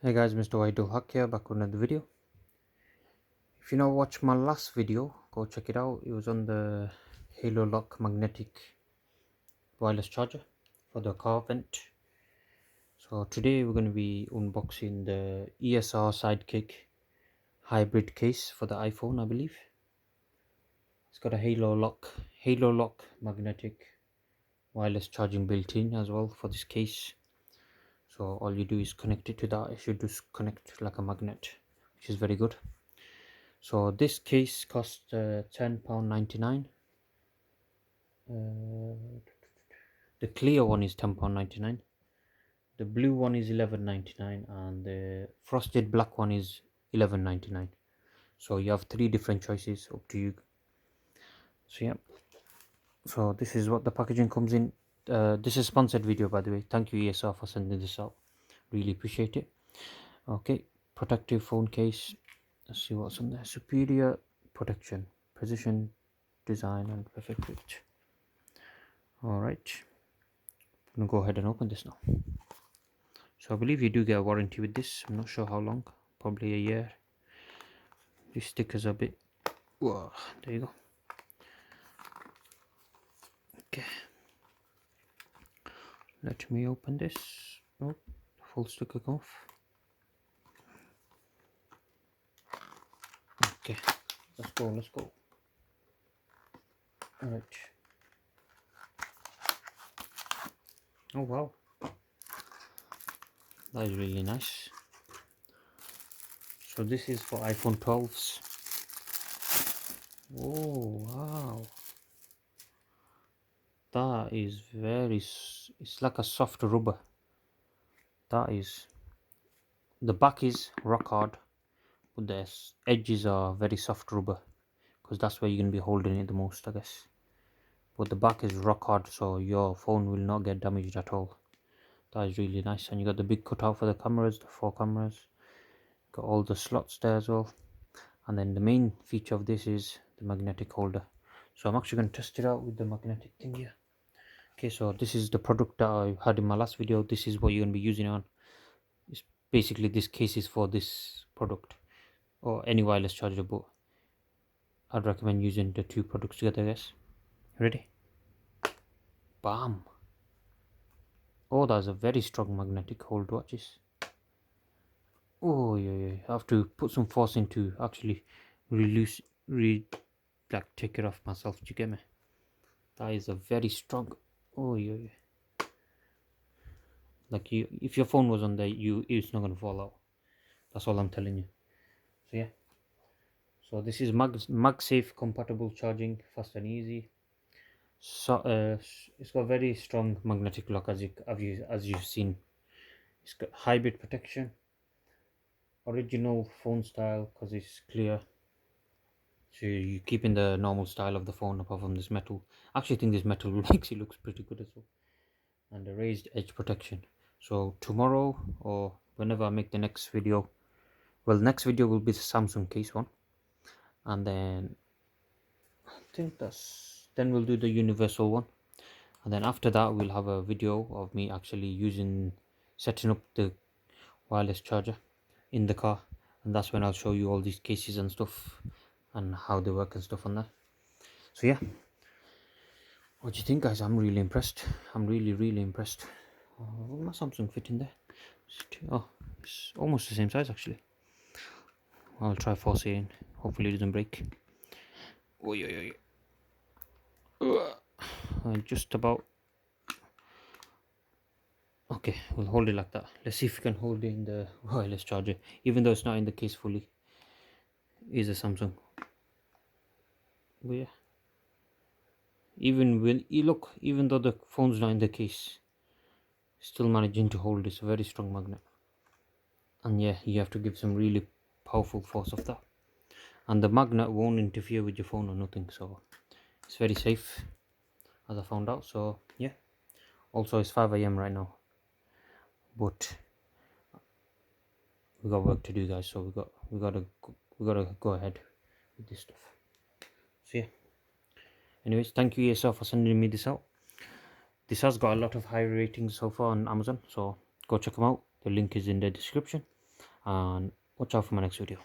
Hey guys, MrWaheedulHaque here, back with another video. If you now watched my last video, go check it out. It was on the HaloLock magnetic wireless charger for the car vent. So today we're going to be unboxing the ESR Sidekick hybrid case for the iPhone, I believe. It's got a HaloLock magnetic wireless charging built in as well for this case. So all you do is connect it to that. It should just connect like a magnet, which is very good. So this case cost £10.99. The clear one is £10.99. The blue one is £11.99, and the frosted black one is £11.99. So you have three different choices, up to you. So yeah, so this is what the packaging comes in. This is a sponsored video, by the way. Thank you ESR for sending this out, really appreciate it. Okay, protective phone case. Let's see what's on there. Superior protection, precision design, and perfect fit. All right, I'm gonna go ahead and open this now. So I believe you do get a warranty with this. I'm not sure how long, probably a year. These stickers are a bit, whoa, there you go. Okay, let me open this. Oh, full sticker come off. Okay, let's go. All right. Oh wow, that is really nice. So this is for iPhone 12s. Oh wow, that is very, it's like a soft rubber. That is, the back is rock hard, but the edges are very soft rubber, because that's where you're going to be holding it the most, I guess. But the back is rock hard, so your phone will not get damaged at all. That is really nice. And you got the big cutout for the cameras, the 4 cameras. Got all the slots there as well. And then the main feature of this is the magnetic holder. So I'm actually going to test it out with the magnetic thing here. Okay, so this is the product that I had in my last video. This is what you're going to be using on. It's basically, this case is for this product or any wireless charger, but I'd recommend using the two products together, guys. Ready? Bam! Oh, that's a very strong magnetic hold. Watch this. Oh yeah, I have to put some force into actually like take it off myself. Do you get me? That is a very strong. Oh yeah. Like if your phone was on there, it's not gonna fall out. That's all I'm telling you. So yeah. So this is MagSafe compatible charging, fast and easy. So it's got very strong magnetic lock, as you've seen. It's got hybrid protection, original phone style because it's clear. So you keep in the normal style of the phone apart from this metal. Actually, I think this metal makes it looks pretty good as well. And the raised edge protection. So tomorrow or whenever I make the next video, well, the next video will be the Samsung case one, and then I think then we'll do the universal one, and then after that we'll have a video of me actually setting up the wireless charger in the car, and that's when I'll show you all these cases and stuff and how they work and stuff on that. So yeah, what do you think, guys? I'm really impressed. I'm really impressed. Will my Samsung fit in there? Oh, it's almost the same size actually. I'll try force it in. Hopefully it doesn't break. Oh yeah. Just about. Okay, we'll hold it like that. Let's see if we can hold it in the wireless charger, even though it's not in the case fully. It is a Samsung. But yeah, even though the phone's not in the case, still managing to hold this very strong magnet. And yeah, you have to give some really powerful force of that, and the magnet won't interfere with your phone or nothing, so it's very safe, as I found out. So yeah, also it's 5 AM right now, but we got work to do, guys, so we gotta go ahead with this stuff. So yeah, anyways, thank you ESR for sending me this out. This has got a lot of high ratings so far on Amazon, so go check them out. The link is in the description. and watch out for my next video.